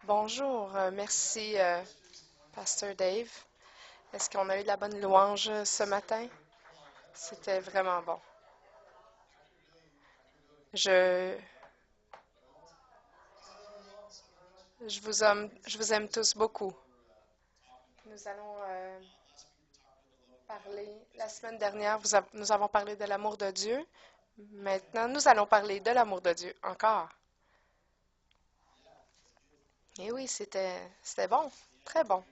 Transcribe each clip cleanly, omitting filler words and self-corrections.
Bonjour, merci, Pasteur Dave. Est-ce qu'on a eu de la bonne louange ce matin? C'était vraiment bon. Je, je vous aime tous beaucoup. Nous allons parler, la semaine dernière, nous avons parlé de l'amour de Dieu. Maintenant, nous allons parler de l'amour de Dieu encore. Et oui, c'était bon, très bon.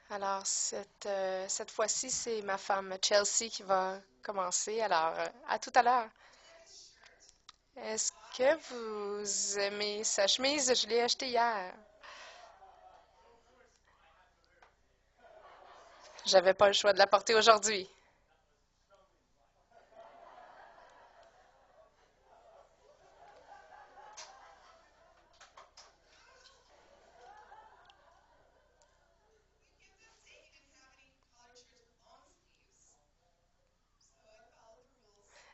Alors, cette fois-ci, c'est ma femme Chelsea qui va commencer. Alors, à tout à l'heure. Est-ce que vous aimez sa chemise? Je l'ai achetée hier. J'avais pas le choix de la porter aujourd'hui.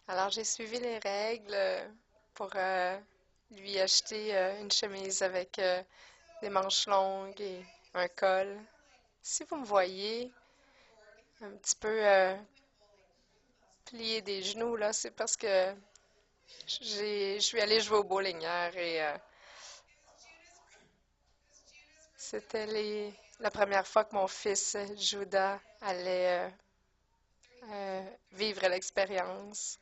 Alors, j'ai suivi les règles pour lui acheter une chemise avec des manches longues et un col. Si vous me voyez un petit peu plier des genoux, là, c'est parce que je suis allée jouer au bowling hier et c'était la première fois que mon fils Judas allait vivre l'expérience.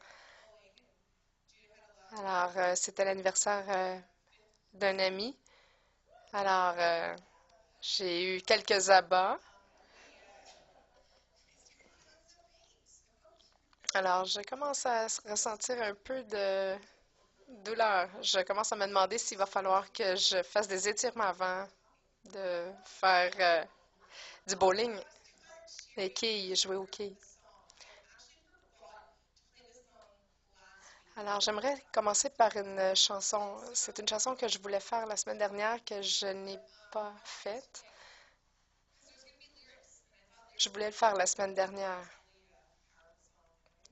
Alors, c'était l'anniversaire d'un ami. Alors, j'ai eu quelques abats. Alors, je commence à ressentir un peu de douleur. Je commence à me demander s'il va falloir que je fasse des étirements avant de faire du bowling, les quilles, jouer aux quilles. Alors, j'aimerais commencer par une chanson. C'est une chanson que je voulais faire la semaine dernière que je n'ai pas faite. Je voulais le faire la semaine dernière.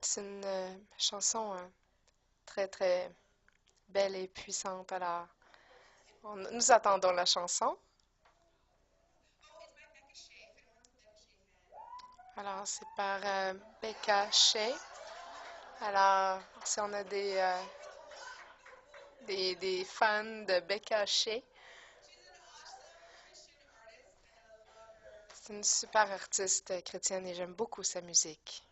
C'est une chanson très, très belle et puissante. Alors, nous attendons la chanson. Alors, c'est par Becca Shea. Alors, si on a des fans de Becca Shea, c'est une super artiste chrétienne et j'aime beaucoup sa musique.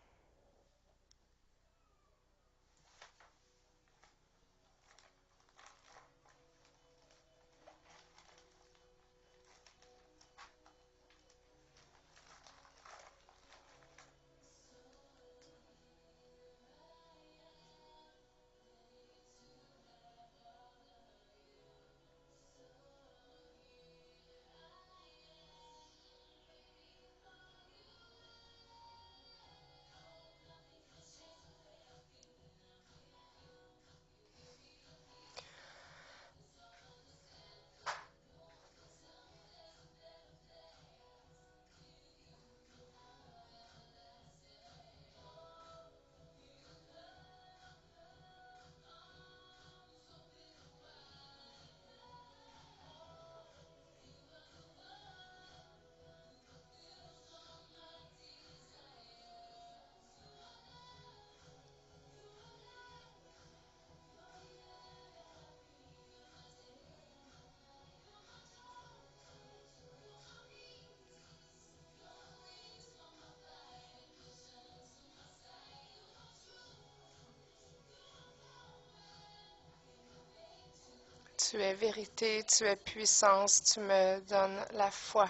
Tu es vérité, tu es puissance, tu me donnes la foi.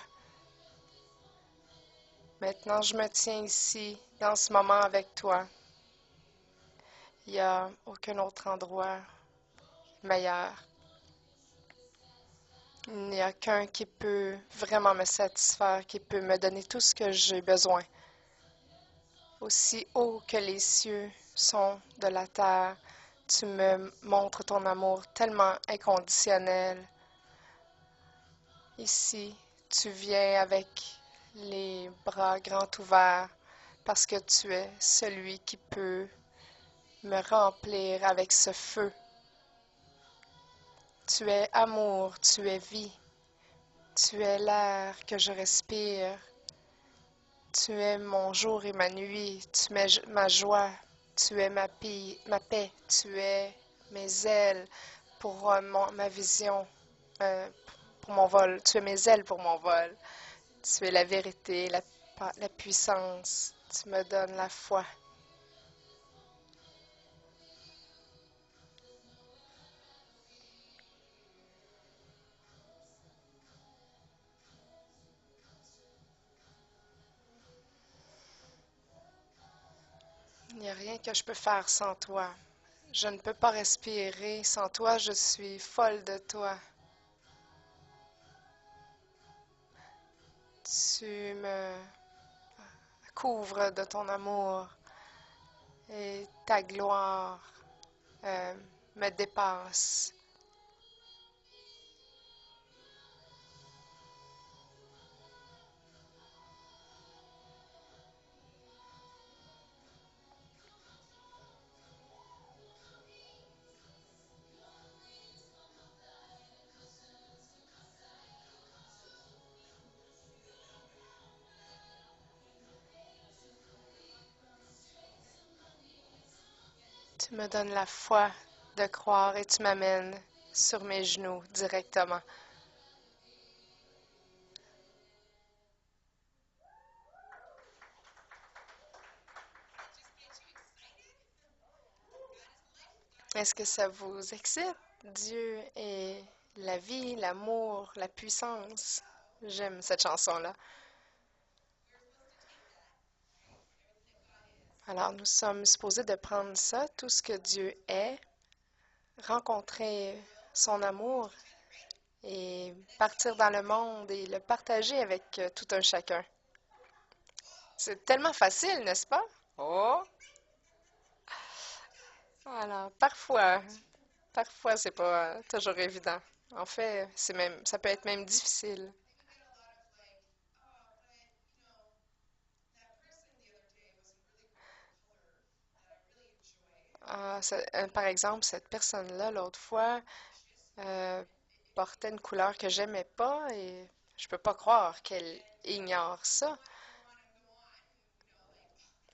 Maintenant, je me tiens ici, dans ce moment avec toi. Il n'y a aucun autre endroit meilleur. Il n'y a qu'un qui peut vraiment me satisfaire, qui peut me donner tout ce que j'ai besoin. Aussi haut que les cieux sont de la terre, tu me montres ton amour tellement inconditionnel. Ici, tu viens avec les bras grands ouverts parce que tu es celui qui peut me remplir avec ce feu. Tu es amour, tu es vie, tu es l'air que je respire, tu es mon jour et ma nuit, tu es ma joie, tu es ma paix, tu es mes ailes pour ma vision, euh, pour mon vol, tu es mes ailes pour mon vol, tu es la vérité, la puissance, tu me donnes la foi. Il n'y a rien que je peux faire sans toi. Je ne peux pas respirer sans toi, je suis folle de toi. Tu me couvres de ton amour et ta gloire euh, me dépasse. Tu me donnes la foi de croire et tu m'amènes sur mes genoux directement. Est-ce que ça vous excite? Dieu est la vie, l'amour, la puissance. J'aime cette chanson-là. Alors, nous sommes supposés de prendre ça, tout ce que Dieu est, rencontrer son amour et partir dans le monde et le partager avec tout un chacun. C'est tellement facile, n'est-ce pas? Oh! Alors, parfois, c'est pas toujours évident. En fait, ça peut être même difficile. Par exemple, cette personne-là, l'autre fois, euh, portait une couleur que j'aimais pas et je peux pas croire qu'elle ignore ça.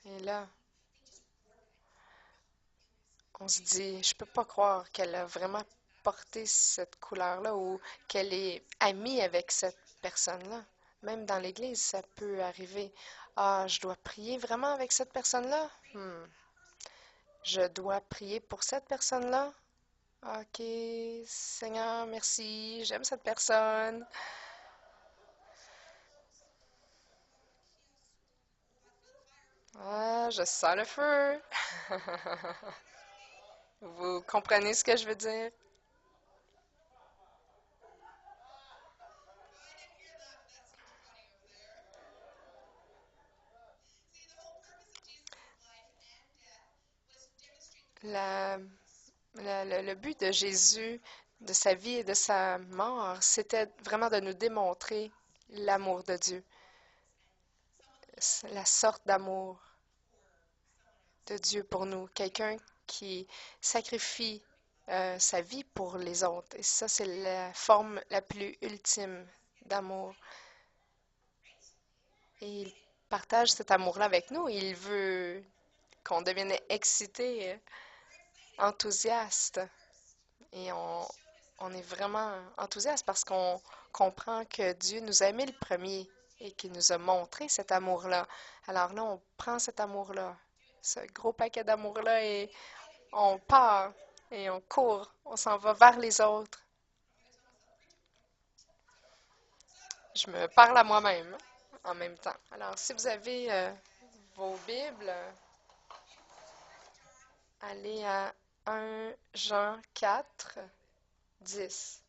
Et là, on se dit, je peux pas croire qu'elle a vraiment porté cette couleur-là ou qu'elle est amie avec cette personne-là. Même dans l'Église, ça peut arriver. Ah, je dois prier vraiment avec cette personne-là? Je dois prier pour cette personne-là? Ok, Seigneur, merci, j'aime cette personne. Ah, je sens le feu. Vous comprenez ce que je veux dire? La, le but de Jésus, de sa vie et de sa mort, c'était vraiment de nous démontrer l'amour de Dieu, la sorte d'amour de Dieu pour nous, quelqu'un qui sacrifie sa vie pour les autres. Et ça, c'est la forme la plus ultime d'amour. Et il partage cet amour-là avec nous. Il veut qu'on devienne excité, enthousiaste. Et on est vraiment enthousiaste parce qu'on comprend que Dieu nous a aimés le premier et qu'il nous a montré cet amour-là. Alors là, on prend cet amour-là, ce gros paquet d'amour-là, et on part et on court, on s'en va vers les autres. Je me parle à moi-même en même temps. Alors, si vous avez vos Bibles, allez à 1 Jean 4, 10.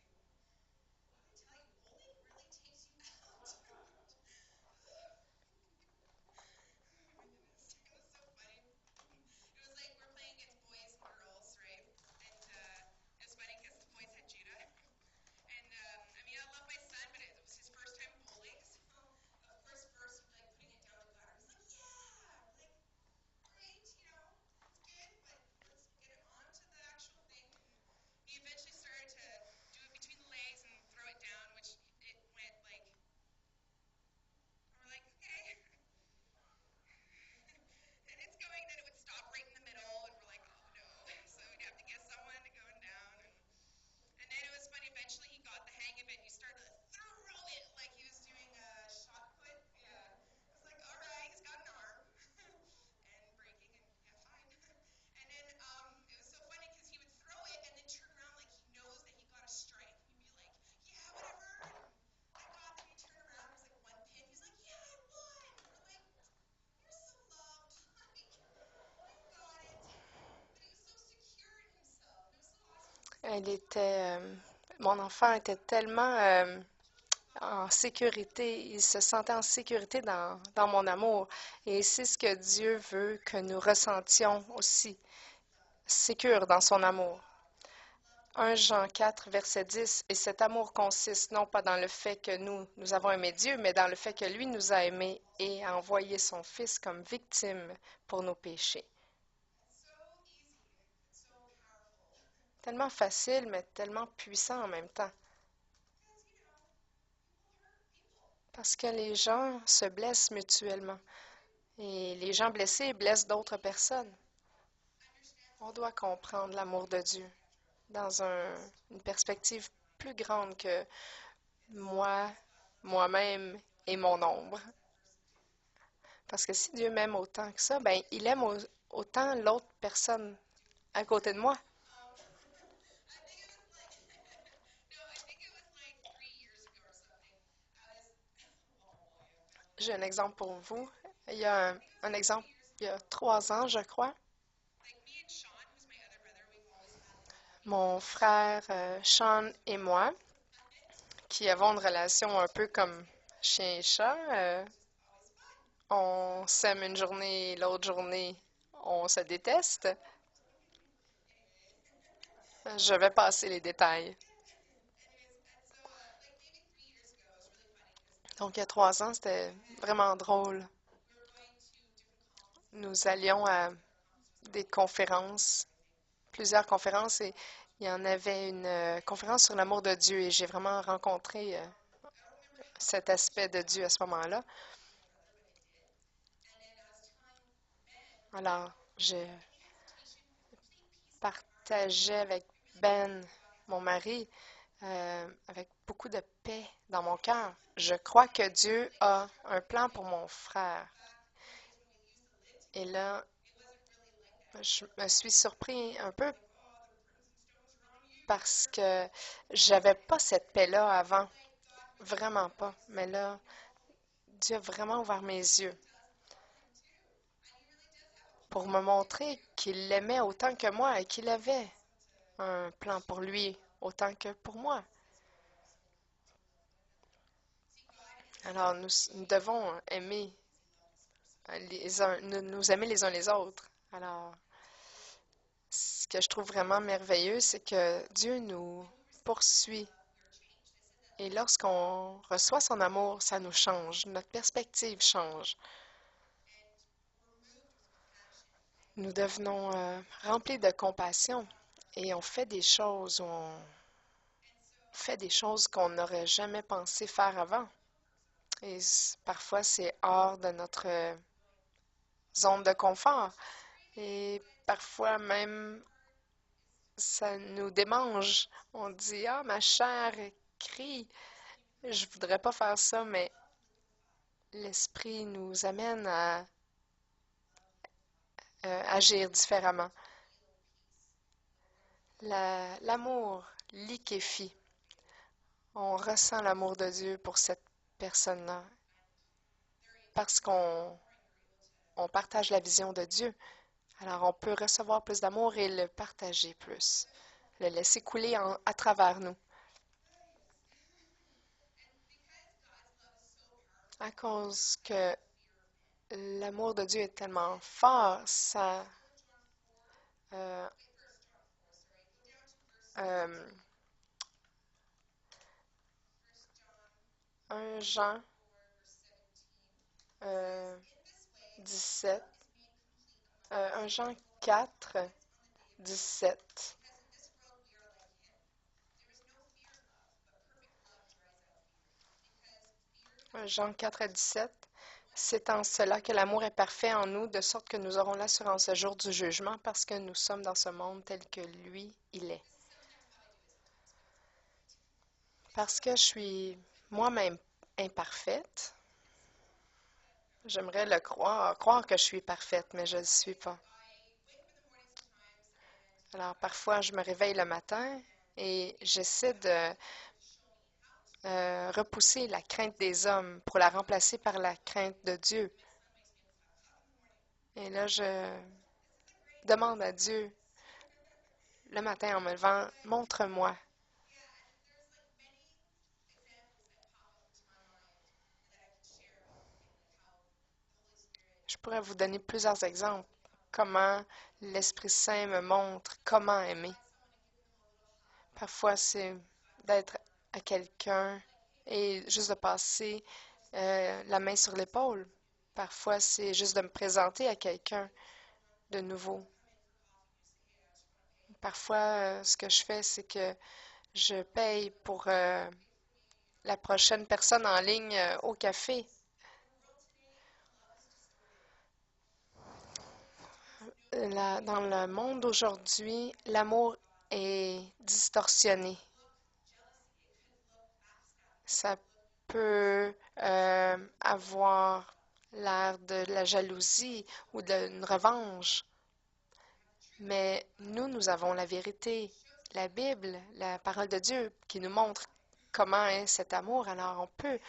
Mon enfant était tellement en sécurité. Il se sentait en sécurité dans mon amour. Et c'est ce que Dieu veut que nous ressentions aussi, sécure dans son amour. 1 Jean 4, verset 10, et cet amour consiste non pas dans le fait que nous avons aimé Dieu, mais dans le fait que lui nous a aimés et a envoyé son Fils comme victime pour nos péchés. Tellement facile, mais tellement puissant en même temps. Parce que les gens se blessent mutuellement. Et les gens blessés blessent d'autres personnes. On doit comprendre l'amour de Dieu dans une perspective plus grande que moi, moi-même et mon ombre. Parce que si Dieu m'aime autant que ça, ben il aime autant l'autre personne à côté de moi. J'ai un exemple pour vous. Il y a un exemple, il y a 3 ans, je crois. Mon frère Sean et moi, qui avons une relation un peu comme chien et chat, on s'aime une journée, l'autre journée, on se déteste. Je vais passer les détails. Donc, il y a 3 ans, c'était vraiment drôle. Nous allions à des conférences, plusieurs conférences, et il y en avait une conférence sur l'amour de Dieu, et j'ai vraiment rencontré cet aspect de Dieu à ce moment-là. Alors, je partageais avec Ben, mon mari, avec beaucoup de paix dans mon cœur. Je crois que Dieu a un plan pour mon frère. Et là, je me suis surpris un peu parce que j'avais pas cette paix-là avant. Vraiment pas. Mais là, Dieu a vraiment ouvert mes yeux pour me montrer qu'il l'aimait autant que moi et qu'il avait un plan pour lui autant que pour moi. Alors, nous devons aimer nous aimer les uns les autres. Alors, ce que je trouve vraiment merveilleux, c'est que Dieu nous poursuit. Et lorsqu'on reçoit son amour, ça nous change. Notre perspective change. Nous devenons remplis de compassion et on fait des choses, qu'on n'aurait jamais pensé faire avant. Et parfois, c'est hors de notre zone de confort. Et parfois même, ça nous démange. On dit, ah, ma chair crie, je voudrais pas faire ça, mais l'Esprit nous amène à agir différemment. L'amour liquéfie. On ressent l'amour de Dieu pour cette personne-là parce qu'on partage la vision de Dieu. Alors, on peut recevoir plus d'amour et le partager plus, le laisser couler à travers nous. À cause que l'amour de Dieu est tellement fort, ça... euh, euh, 1 Jean 17, 1 Jean 4, 17. Jean 4 à 17. C'est en cela que l'amour est parfait en nous, de sorte que nous aurons l'assurance le jour du jugement, parce que nous sommes dans ce monde tel que lui, il est. Parce que je suis moi-même imparfaite, j'aimerais le croire que je suis parfaite, mais je ne le suis pas. Alors parfois, je me réveille le matin et j'essaie de repousser la crainte des hommes pour la remplacer par la crainte de Dieu. Et là, je demande à Dieu le matin en me levant, montre-moi. Je pourrais vous donner plusieurs exemples. Comment l'Esprit Saint me montre comment aimer. Parfois, c'est d'être à quelqu'un et juste de passer la main sur l'épaule. Parfois, c'est juste de me présenter à quelqu'un de nouveau. Parfois, ce que je fais, c'est que je paye pour la prochaine personne en ligne au café. Dans le monde d'aujourd'hui, l'amour est distorsionné. Ça peut avoir l'air de la jalousie ou d'une revanche, mais nous avons la vérité, la Bible, la parole de Dieu qui nous montre comment est cet amour. Alors on peut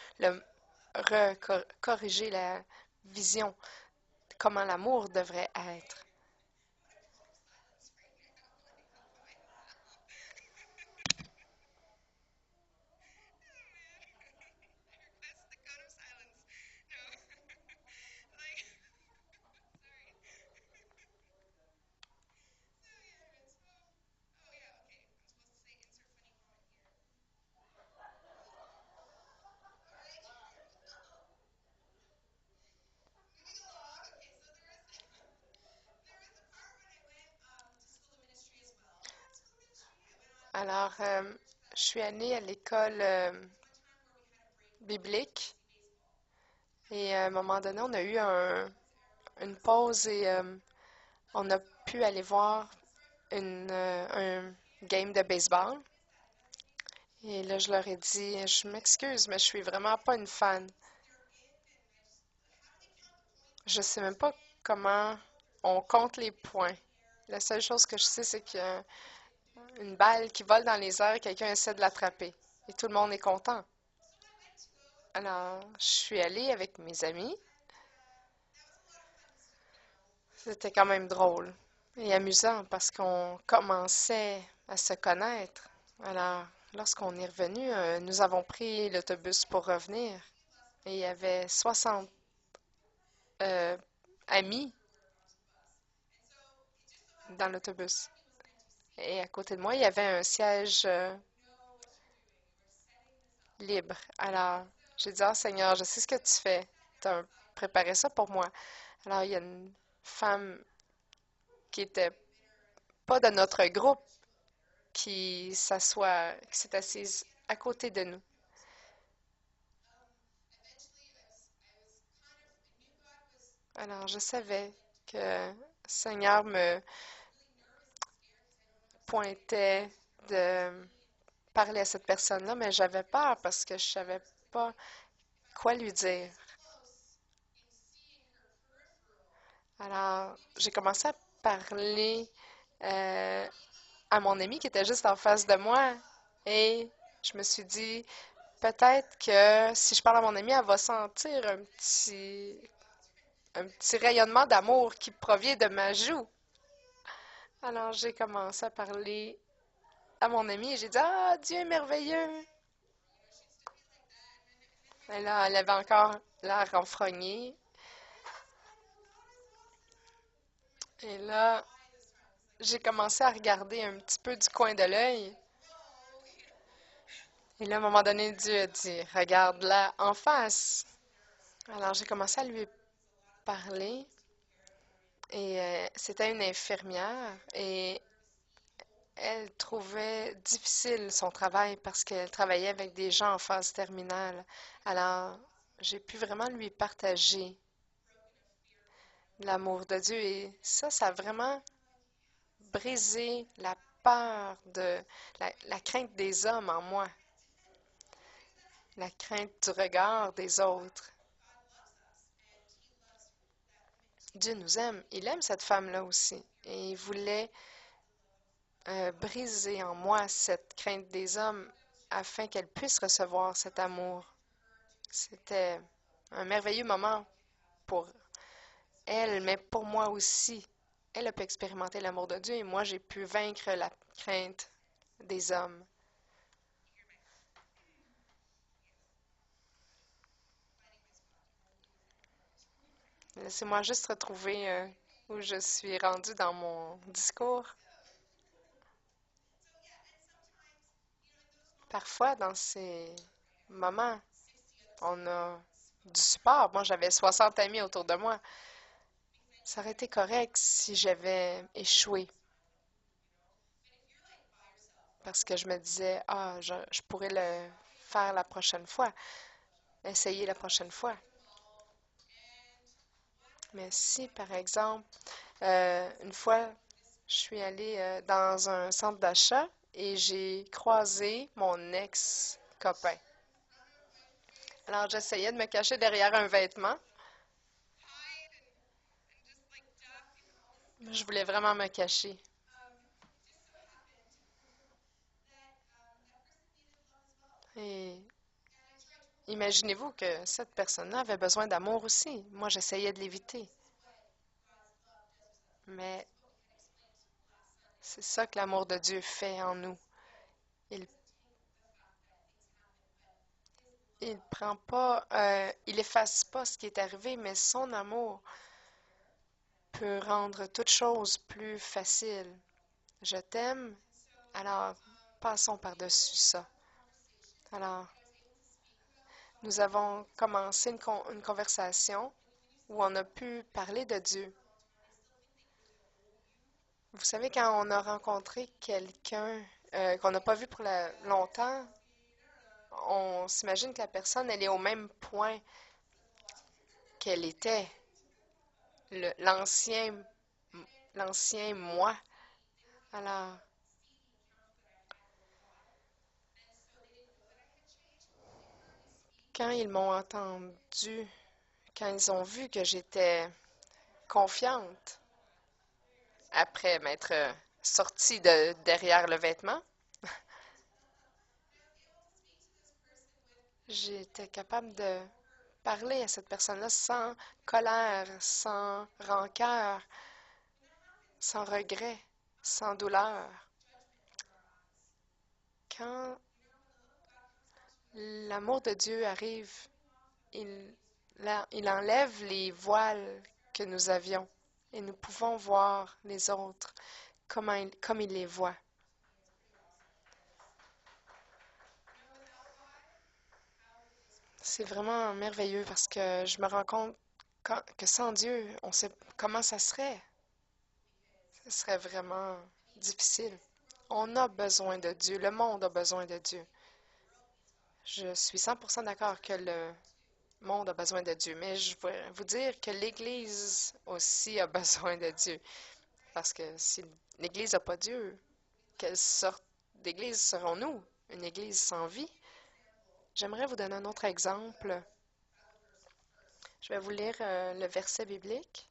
corriger la vision, comment l'amour devrait être. Alors, je suis allée à l'école biblique et à un moment donné, on a eu une pause et on a pu aller voir un game de baseball. Et là, je leur ai dit, je m'excuse, mais je suis vraiment pas une fan. Je sais même pas comment on compte les points. La seule chose que je sais, c'est qu'il y a une balle qui vole dans les airs et quelqu'un essaie de l'attraper. Et tout le monde est content. Alors, je suis allée avec mes amis. C'était quand même drôle et amusant parce qu'on commençait à se connaître. Alors, lorsqu'on est revenu, nous avons pris l'autobus pour revenir et il y avait 60 euh, amis dans l'autobus. Et à côté de moi, il y avait un siège libre. Alors, j'ai dit, ah Seigneur, je sais ce que tu fais. Tu as préparé ça pour moi. Alors, il y a une femme qui était pas de notre groupe qui s'est assise à côté de nous. Alors, je savais que le Seigneur me pointait de parler à cette personne-là, mais j'avais peur parce que je savais pas quoi lui dire. Alors, j'ai commencé à parler euh, à mon ami qui était juste en face de moi et je me suis dit, peut-être que si je parle à mon ami, elle va sentir un petit rayonnement d'amour qui provient de ma joue. Alors, j'ai commencé à parler à mon ami et j'ai dit, ah, Dieu est merveilleux. Et là, elle avait encore l'air renfrognée. Et là, j'ai commencé à regarder un petit peu du coin de l'œil. Et là, à un moment donné, Dieu a dit, regarde-la en face. Alors, j'ai commencé à lui parler. Et c'était une infirmière. Et elle trouvait difficile son travail parce qu'elle travaillait avec des gens en phase terminale. Alors, j'ai pu vraiment lui partager l'amour de Dieu. Et ça a vraiment brisé la peur de la crainte des hommes en moi, la crainte du regard des autres. Dieu nous aime. Il aime cette femme-là aussi. Et il voulait briser en moi cette crainte des hommes afin qu'elle puisse recevoir cet amour. C'était un merveilleux moment pour elle, mais pour moi aussi. Elle a pu expérimenter l'amour de Dieu et moi, j'ai pu vaincre la crainte des hommes. Laissez-moi juste retrouver où je suis rendue dans mon discours. Parfois, dans ces moments, on a du support. Moi, j'avais 60 amis autour de moi. Ça aurait été correct si j'avais échoué. Parce que je me disais, ah, je pourrais le faire la prochaine fois, essayer la prochaine fois. Mais si, par exemple, une fois, je suis allée dans un centre d'achat et j'ai croisé mon ex-copain. Alors, j'essayais de me cacher derrière un vêtement. Je voulais vraiment me cacher. Et imaginez-vous que cette personne-là avait besoin d'amour aussi. Moi, j'essayais de l'éviter. Mais c'est ça que l'amour de Dieu fait en nous. Il il prend pas, il efface pas ce qui est arrivé, mais son amour peut rendre toute chose plus facile. Je t'aime, alors passons par-dessus ça. Alors, nous avons commencé une conversation où on a pu parler de Dieu. Vous savez, quand on a rencontré quelqu'un qu'on n'a pas vu pour longtemps, on s'imagine que la personne, elle est au même point qu'elle était, l'ancien, l'ancien moi. Alors, quand ils m'ont entendu, quand ils ont vu que j'étais confiante après m'être sortie de derrière le vêtement, j'étais capable de parler à cette personne-là sans colère, sans rancœur, sans regret, sans douleur. Quand l'amour de Dieu arrive, il, il enlève les voiles que nous avions et nous pouvons voir les autres comme il les voit. C'est vraiment merveilleux parce que je me rends compte que sans Dieu, on sait comment ça serait. Ce serait vraiment difficile. On a besoin de Dieu. Le monde a besoin de Dieu. Je suis 100% d'accord que le monde a besoin de Dieu, mais je veux vous dire que l'Église aussi a besoin de Dieu. Parce que si l'Église n'a pas Dieu, quelle sorte d'Église serons-nous? Une Église sans vie? J'aimerais vous donner un autre exemple. Je vais vous lire le verset biblique.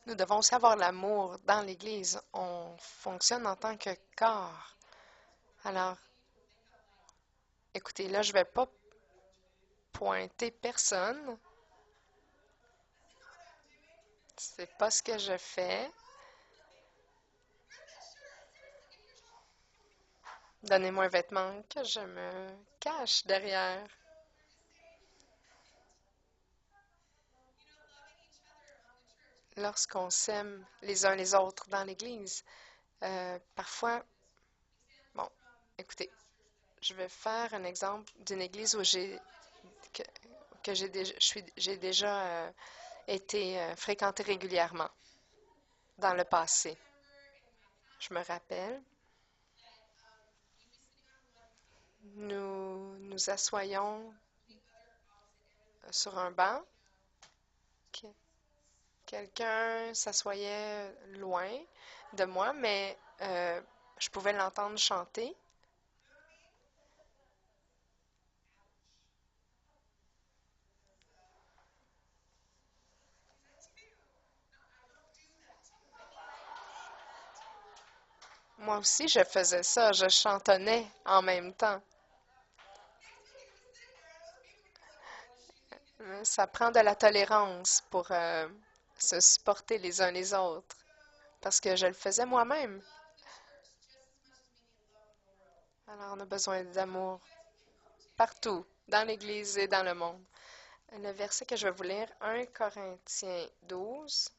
Nous devons aussi avoir l'amour dans l'Église. On fonctionne en tant que corps. Alors, écoutez, là, je ne vais pas pointer personne. C'est pas ce que je fais. Donnez-moi un vêtement que je me cache derrière. Lorsqu'on s'aime les uns les autres dans l'Église, parfois, bon, écoutez, je vais faire un exemple d'une Église où que, j'ai déjà été fréquentée régulièrement dans le passé. Je me rappelle, nous nous assoyons sur un banc. Quelqu'un s'assoyait loin de moi, mais je pouvais l'entendre chanter. Moi aussi, je faisais ça, je chantonnais en même temps. Ça prend de la tolérance pour se supporter les uns les autres, parce que je le faisais moi-même. Alors, on a besoin d'amour partout, dans l'Église et dans le monde. Le verset que je vais vous lire, 1 Corinthiens 12.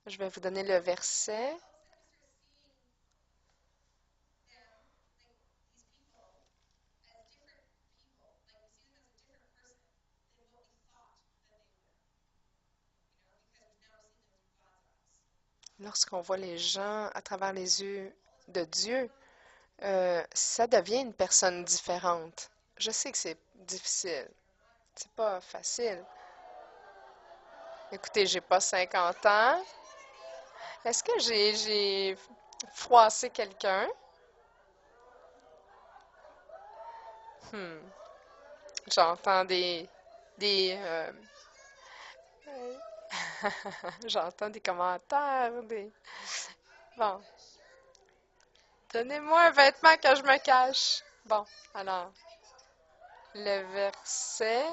Je vais vous donner le verset. Lorsqu'on voit les gens à travers les yeux de Dieu, ça devient une personne différente. Je sais que c'est difficile. C'est pas facile. Écoutez, j'ai pas 50 ans. Est-ce que j'ai froissé quelqu'un? Hmm. J'entends des j'entends des commentaires, des... Bon, donnez-moi un vêtement que je me cache. Bon, alors, le verset.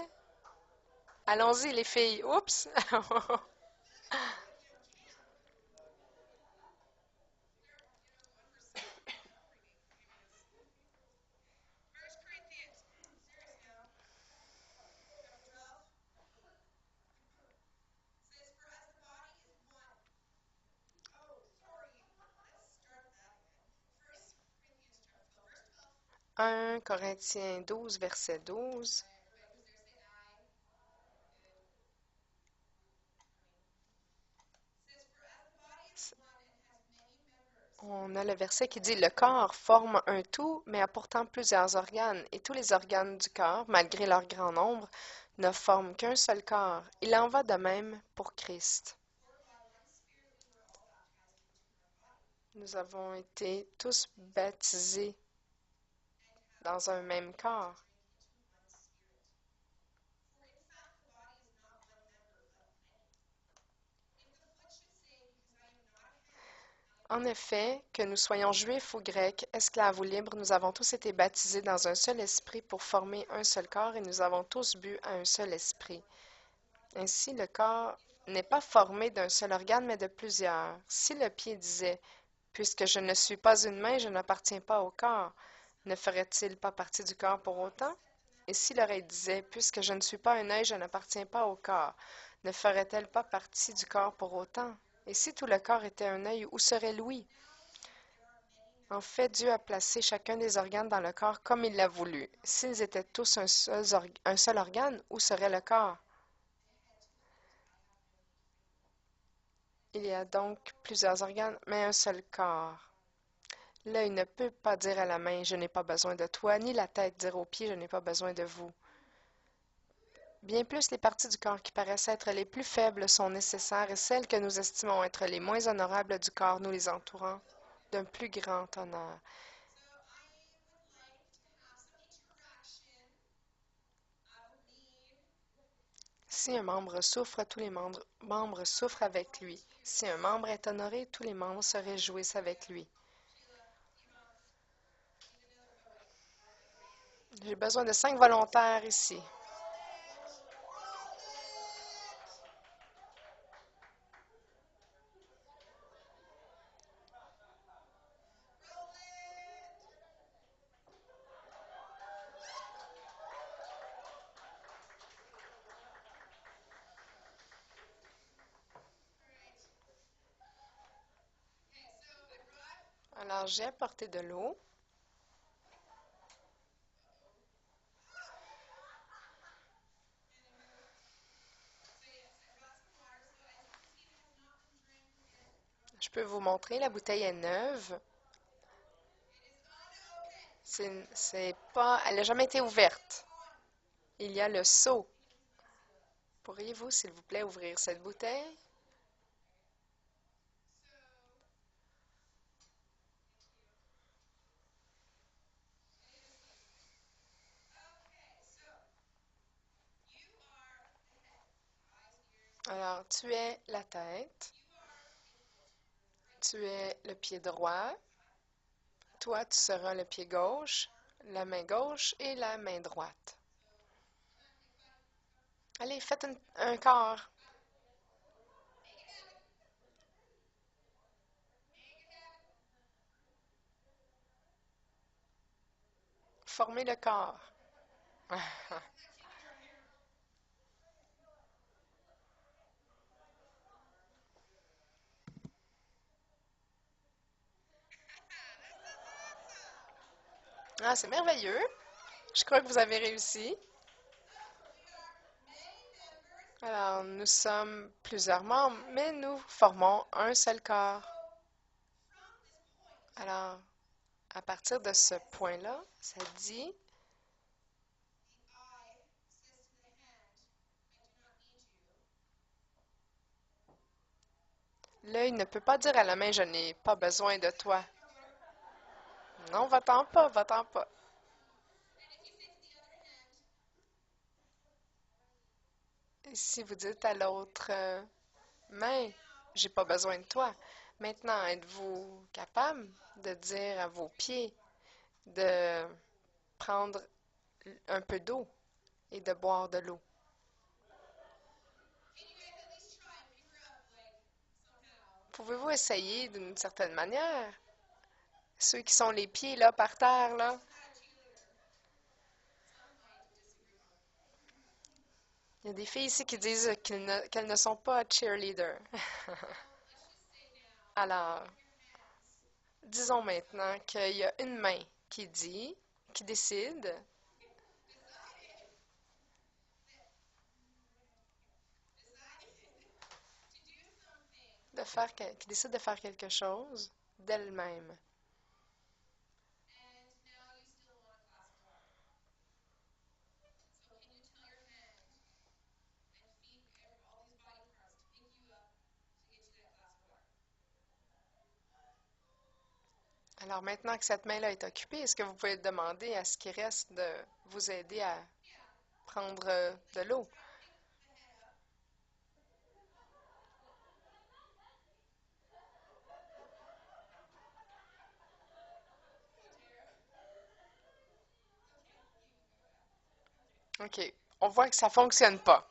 Allons-y, les filles. Oups! 1 Corinthiens 12, verset 12. On a le verset qui dit, le corps forme un tout, mais a pourtant plusieurs organes, et tous les organes du corps, malgré leur grand nombre, ne forment qu'un seul corps. Il en va de même pour Christ. Nous avons été tous baptisés dans un même corps. En effet, que nous soyons juifs ou grecs, esclaves ou libres, nous avons tous été baptisés dans un seul esprit pour former un seul corps et nous avons tous bu à un seul esprit. Ainsi, le corps n'est pas formé d'un seul organe, mais de plusieurs. Si le pied disait, puisque je ne suis pas une main, je n'appartiens pas au corps, ne ferait-il pas partie du corps pour autant? Et si l'oreille disait, puisque je ne suis pas un œil, je n'appartiens pas au corps, ne ferait-elle pas partie du corps pour autant? Et si tout le corps était un œil, où serait l'ouïe? En fait, Dieu a placé chacun des organes dans le corps comme il l'a voulu. S'ils étaient tous un seul organe, où serait le corps? Il y a donc plusieurs organes, mais un seul corps. L'œil ne peut pas dire à la main, je n'ai pas besoin de toi, ni la tête dire aux pieds, je n'ai pas besoin de vous. Bien plus, les parties du corps qui paraissent être les plus faibles sont nécessaires et celles que nous estimons être les moins honorables du corps, nous les entourant d'un plus grand honneur. Si un membre souffre, tous les membres souffrent avec lui. Si un membre est honoré, tous les membres se réjouissent avec lui. J'ai besoin de 5 volontaires ici. Alors, j'ai apporté de l'eau. Je peux vous montrer, la bouteille est neuve. C'est pas, elle n'a jamais été ouverte. Il y a le seau. Pourriez-vous, s'il vous plaît, ouvrir cette bouteille? Alors, tu es la tête, tu es le pied droit, toi, tu seras le pied gauche, la main gauche et la main droite. Allez, faites un corps. Formez le corps. Ah, c'est merveilleux. Je crois que vous avez réussi. Alors, nous sommes plusieurs membres, mais nous formons un seul corps. Alors, à partir de ce point-là, ça dit, l'œil ne peut pas dire à la main, je n'ai pas besoin de toi. Non, va-t'en pas, va-t'en pas. Et si vous dites à l'autre main, j'ai pas besoin de toi. Maintenant, êtes-vous capable de dire à vos pieds de prendre un peu d'eau et de boire de l'eau? Pouvez-vous essayer d'une certaine manière? Ceux qui sont les pieds là par terre, là. Il y a des filles ici qui disent qu'elles ne sont pas cheerleaders. Alors, disons maintenant qu'il y a une main qui dit, qui décide qui décide de faire quelque chose d'elle-même. Alors maintenant que cette main-là est occupée, est-ce que vous pouvez demander à ce qui reste de vous aider à prendre de l'eau? OK. On voit que ça fonctionne pas.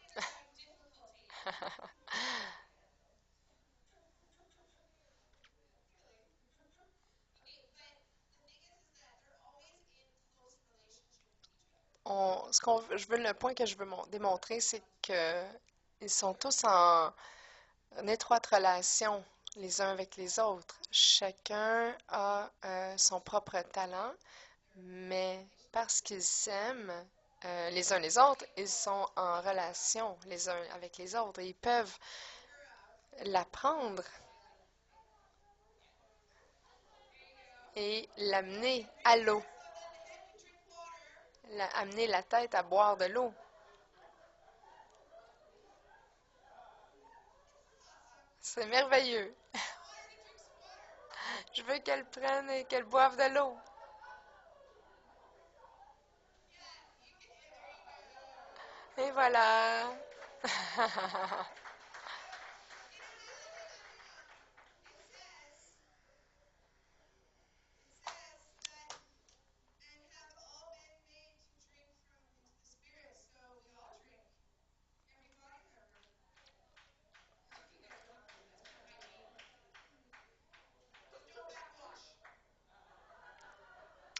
Le point que je veux démontrer, c'est que ils sont tous en étroite relation les uns avec les autres. Chacun a son propre talent, mais parce qu'ils s'aiment les uns les autres, ils sont en relation les uns avec les autres et ils peuvent l'apprendre et l'amener à l'eau, amener la tête à boire de l'eau. C'est merveilleux. Je veux qu'elle prenne et qu'elle boive de l'eau. Et voilà.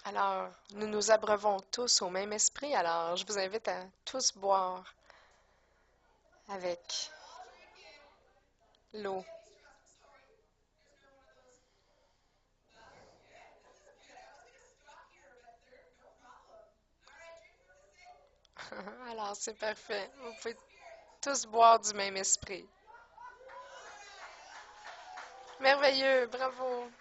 Alors, nous nous abreuvons tous au même esprit. Alors, je vous invite à tous boire avec l'eau. Alors, c'est parfait. Vous pouvez tous boire du même esprit. Merveilleux, bravo.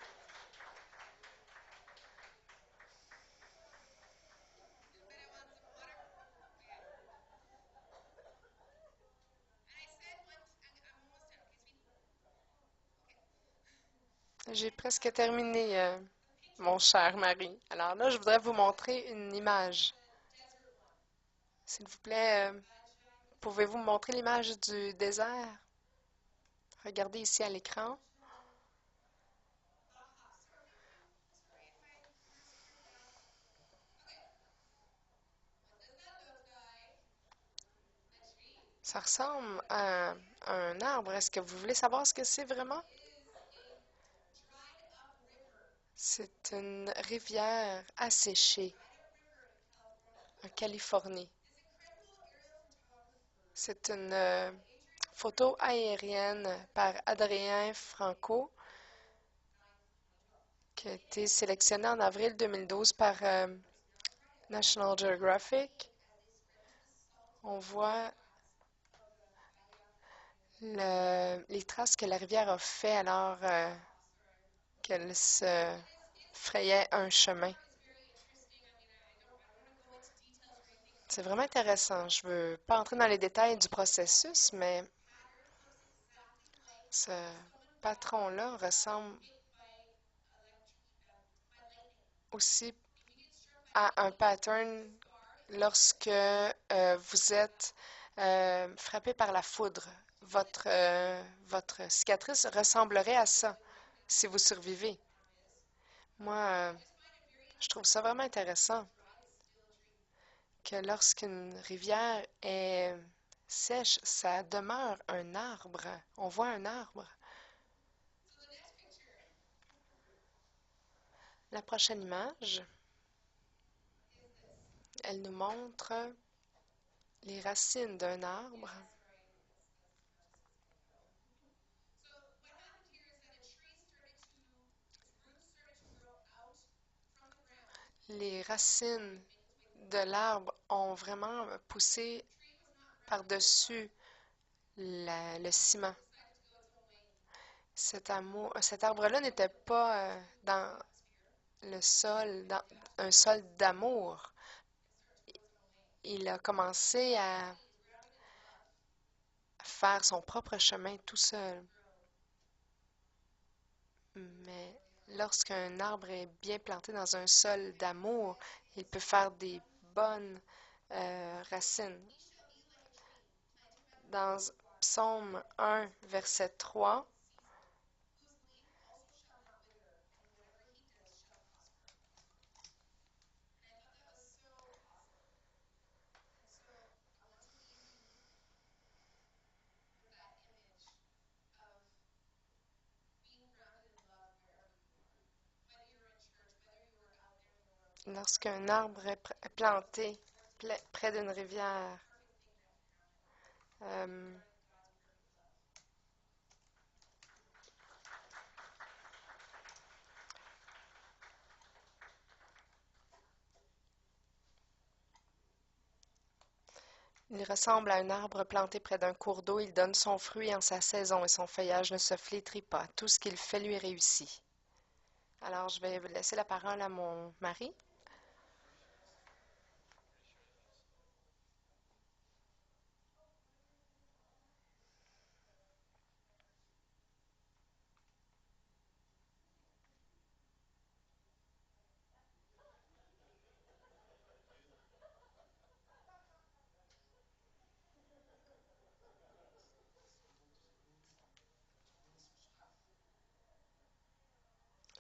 J'ai presque terminé, mon cher mari. Alors là, je voudrais vous montrer une image. S'il vous plaît, pouvez-vous me montrer l'image du désert? Regardez ici à l'écran. Ça ressemble à un arbre. Est-ce que vous voulez savoir ce que c'est vraiment? C'est une rivière asséchée en Californie. C'est une photo aérienne par Adrien Franco qui a été sélectionnée en avril 2012 par National Geographic. On voit les traces que la rivière a fait alors qu'elle se frayait un chemin. C'est vraiment intéressant. Je ne veux pas entrer dans les détails du processus, mais ce patron-là ressemble aussi à un pattern lorsque vous êtes frappé par la foudre. Votre cicatrice ressemblerait à ça si vous survivez. Moi, je trouve ça vraiment intéressant que lorsqu'une rivière est sèche, ça demeure un arbre. On voit un arbre. La prochaine image, elle nous montre les racines d'un arbre. Les racines de l'arbre ont vraiment poussé par-dessus le ciment. Cet arbre-là n'était pas dans le sol, dans un sol d'amour. Il a commencé à faire son propre chemin tout seul. Mais lorsqu'un arbre est bien planté dans un sol d'amour, il peut faire des bonnes racines. Dans Psaume 1, verset 3, lorsqu'un arbre est planté près d'une rivière, euh, il ressemble à un arbre planté près d'un cours d'eau. Il donne son fruit en sa saison et son feuillage ne se flétrit pas. Tout ce qu'il fait lui réussit. Alors, je vais laisser la parole à mon mari.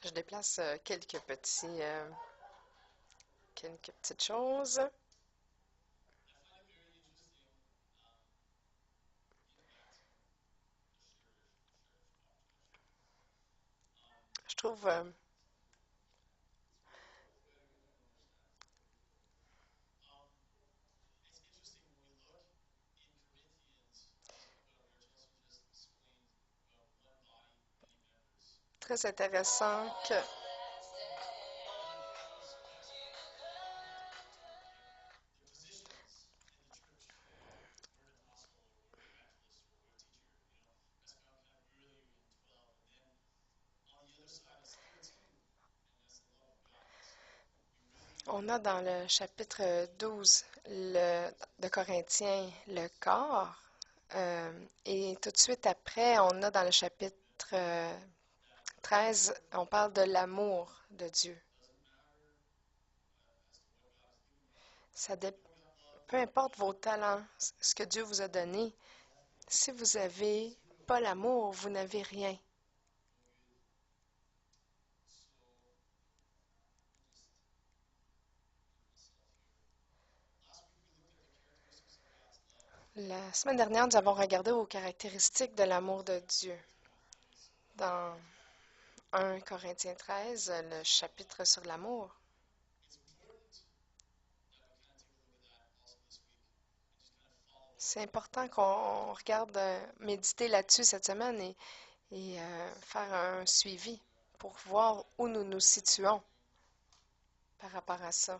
Je déplace quelques petites choses. Je trouve très intéressant que on a dans le chapitre 12 de Corinthiens le corps, et tout de suite après, on a dans le chapitre 13, on parle de l'amour de Dieu. Ça dé- Peu importe vos talents, ce que Dieu vous a donné, si vous n'avez pas l'amour, vous n'avez rien. La semaine dernière, nous avons regardé aux caractéristiques de l'amour de Dieu. Dans 1 Corinthiens 13, le chapitre sur l'amour. C'est important qu'on regarde, méditer là-dessus cette semaine et faire un suivi pour voir où nous nous situons par rapport à ça.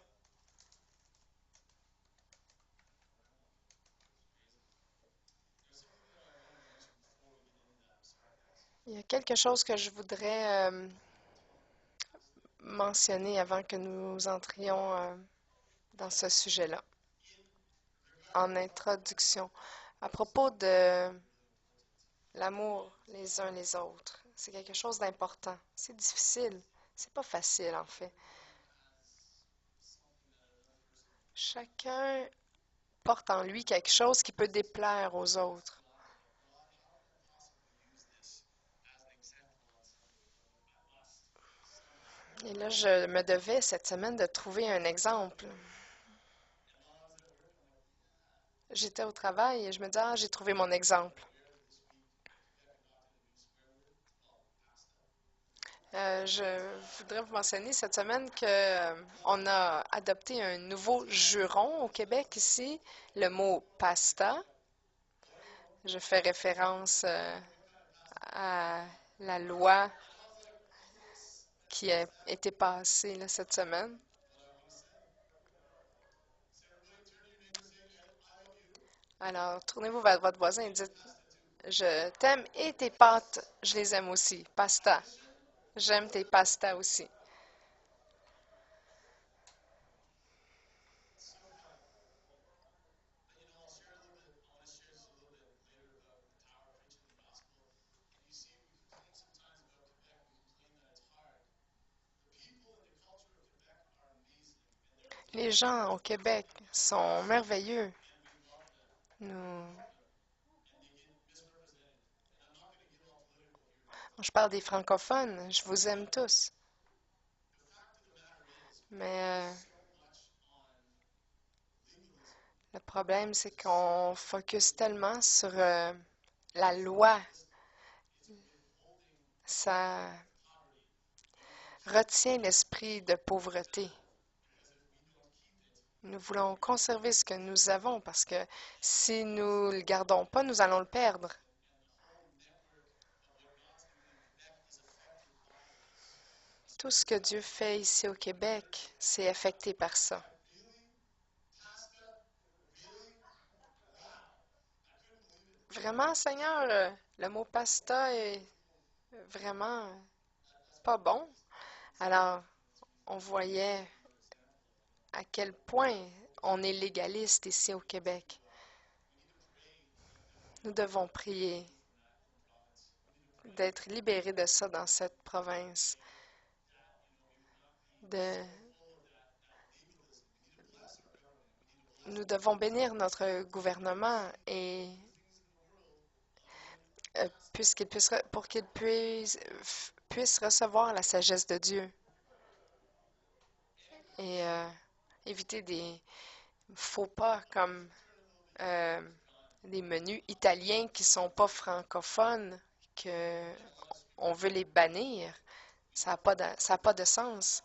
Il y a quelque chose que je voudrais mentionner avant que nous entrions dans ce sujet-là, en introduction, à propos de l'amour les uns les autres. C'est quelque chose d'important. C'est difficile. C'est pas facile, en fait. Chacun porte en lui quelque chose qui peut déplaire aux autres. Et là, je me devais cette semaine de trouver un exemple. J'étais au travail et je me disais, ah, j'ai trouvé mon exemple. Je voudrais vous mentionner cette semaine qu'on a adopté un nouveau juron au Québec ici, le mot pasta. Je fais référence à la loi qui a été passée là, cette semaine. Alors, tournez-vous vers votre voisin et dites, je t'aime et tes pâtes, je les aime aussi. Pasta. J'aime tes pastas aussi. Les gens au Québec sont merveilleux. Nous, je parle des francophones, je vous aime tous. Mais le problème, c'est qu'on focus tellement sur la loi. Ça retient l'esprit de pauvreté. Nous voulons conserver ce que nous avons parce que si nous ne le gardons pas, nous allons le perdre. Tout ce que Dieu fait ici au Québec, c'est affecté par ça. Vraiment, Seigneur, le mot pasta est vraiment pas bon. Alors, on voyait à quel point on est légaliste ici au Québec. Nous devons prier d'être libérés de ça dans cette province. De... Nous devons bénir notre gouvernement et puisqu'il puisse, pour qu'il puisse recevoir la sagesse de Dieu et éviter des faux pas comme euh, des menus italiens qui ne sont pas francophones, que on veut les bannir. Ça n'a pas de sens.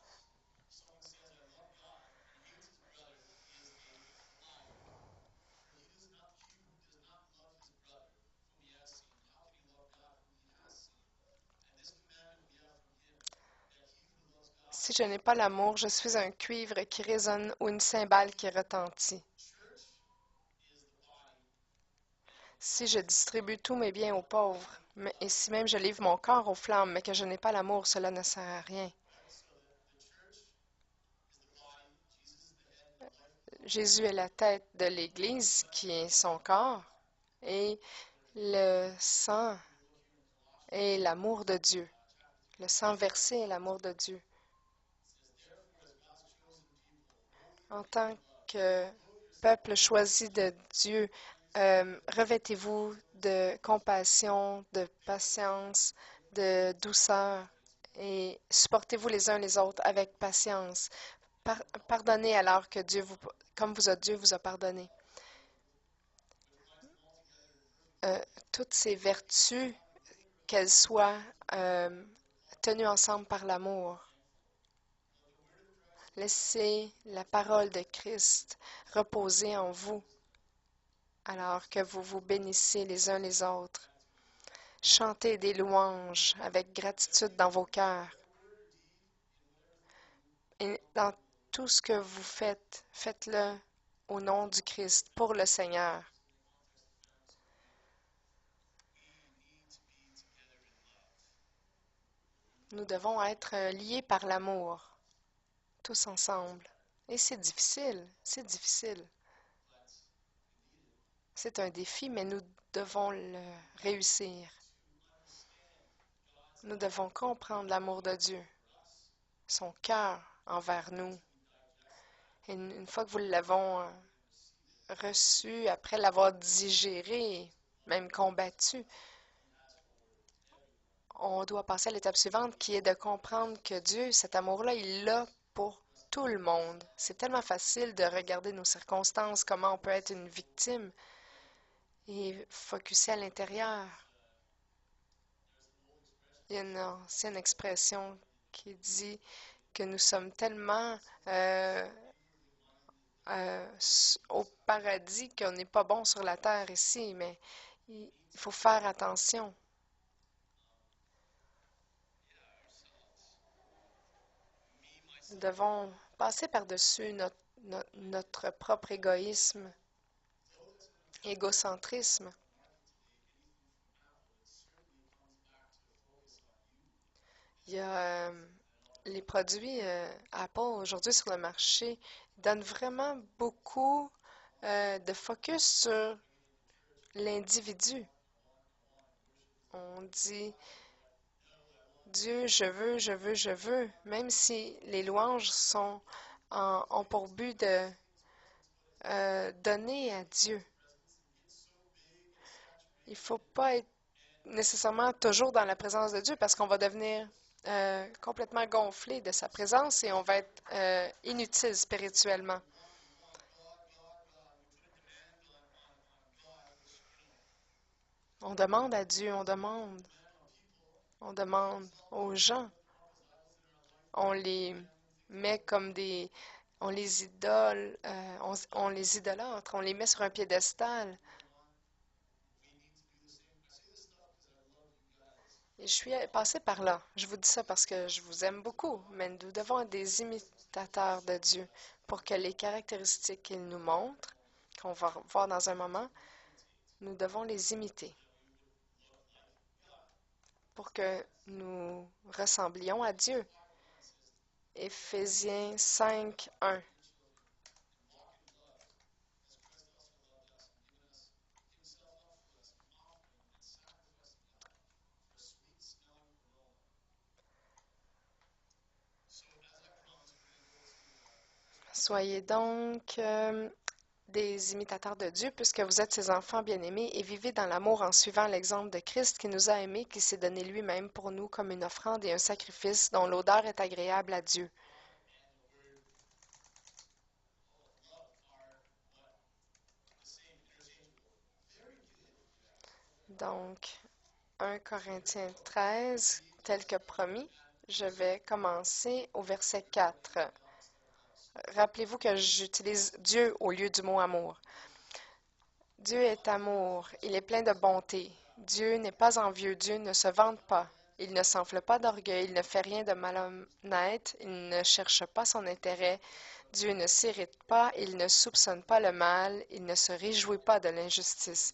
Si je n'ai pas l'amour, je suis un cuivre qui résonne ou une cymbale qui retentit. Si je distribue tous mes biens aux pauvres, et si même je livre mon corps aux flammes, mais que je n'ai pas l'amour, cela ne sert à rien. Jésus est la tête de l'Église, qui est son corps, et le sang est l'amour de Dieu. Le sang versé est l'amour de Dieu. En tant que peuple choisi de Dieu, revêtez-vous de compassion, de patience, de douceur et supportez-vous les uns les autres avec patience. Pardonnez alors que Dieu vous, comme Dieu vous a pardonné. euh, toutes ces vertus, qu'elles soient tenues ensemble par l'amour. Laissez la parole de Christ reposer en vous alors que vous vous bénissez les uns les autres. Chantez des louanges avec gratitude dans vos cœurs. Et dans tout ce que vous faites, faites-le au nom du Christ, pour le Seigneur. Nous devons être liés par l'amour, tous ensemble. Et c'est difficile, c'est difficile. C'est un défi, mais nous devons le réussir. Nous devons comprendre l'amour de Dieu, son cœur envers nous. Et une fois que nous l'avons reçu, après l'avoir digéré, même combattu, on doit passer à l'étape suivante qui est de comprendre que Dieu, cet amour-là, il l'a pour tout le monde. C'est tellement facile de regarder nos circonstances, comment on peut être une victime et focusser à l'intérieur. Il y a une ancienne expression qui dit que nous sommes tellement au paradis qu'on n'est pas bon sur la terre ici, mais il faut faire attention. Nous devons passer par-dessus notre propre égoïsme, égocentrisme. Il y a les produits Apple aujourd'hui sur le marché donnent vraiment beaucoup de focus sur l'individu. On dit Dieu, je veux, je veux, je veux, même si les louanges ont pour but de donner à Dieu. Il ne faut pas être nécessairement toujours dans la présence de Dieu parce qu'on va devenir complètement gonflé de sa présence et on va être inutile spirituellement. On demande à Dieu, on demande aux gens. On les met comme on les idole, on les idolâtre, on les met sur un piédestal. Et je suis passée par là. Je vous dis ça parce que je vous aime beaucoup, mais nous devons être des imitateurs de Dieu pour que les caractéristiques qu'il nous montre, qu'on va voir dans un moment, nous devons les imiter pour que nous ressemblions à Dieu. Éphésiens 5, 1. Soyez donc des imitateurs de Dieu, puisque vous êtes ses enfants bien-aimés, et vivez dans l'amour en suivant l'exemple de Christ qui nous a aimés, qui s'est donné lui-même pour nous comme une offrande et un sacrifice dont l'odeur est agréable à Dieu. Donc, 1 Corinthiens 13, tel que promis, je vais commencer au verset 4. Rappelez-vous que j'utilise Dieu au lieu du mot amour. Dieu est amour, il est plein de bonté. Dieu n'est pas envieux, Dieu ne se vante pas. Il ne s'enfle pas d'orgueil, il ne fait rien de malhonnête, il ne cherche pas son intérêt. Dieu ne s'irrite pas, il ne soupçonne pas le mal, il ne se réjouit pas de l'injustice.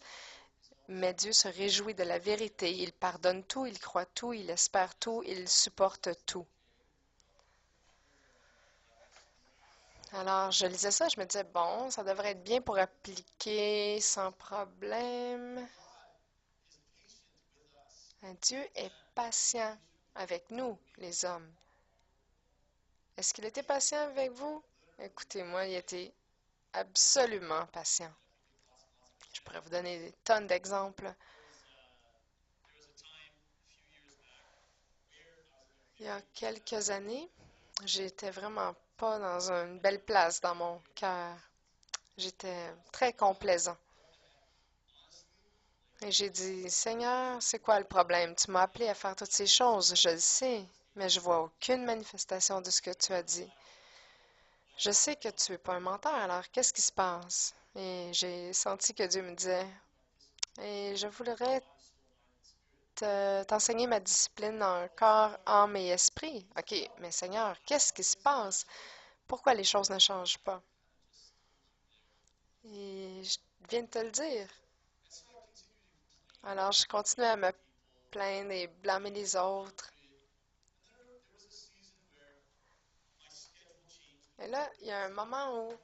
Mais Dieu se réjouit de la vérité, il pardonne tout, il croit tout, il espère tout, il supporte tout. Alors, je lisais ça, je me disais, bon, ça devrait être bien pour appliquer sans problème. Dieu est patient avec nous, les hommes. Est-ce qu'il était patient avec vous? Écoutez-moi, il était absolument patient. Je pourrais vous donner des tonnes d'exemples. Il y a quelques années, j'étais vraiment pas dans une belle place dans mon cœur. J'étais très complaisant. Et j'ai dit, Seigneur, c'est quoi le problème? Tu m'as appelé à faire toutes ces choses, je le sais, mais je vois aucune manifestation de ce que tu as dit. Je sais que tu es pas un menteur, alors qu'est-ce qui se passe? Et j'ai senti que Dieu me disait, et je voudrais t'enseigner ma discipline en corps, âme et esprit. OK, mais Seigneur, qu'est-ce qui se passe? Pourquoi les choses ne changent pas? Et je viens de te le dire. Alors, je continue à me plaindre et blâmer les autres. Et là, il y a un moment où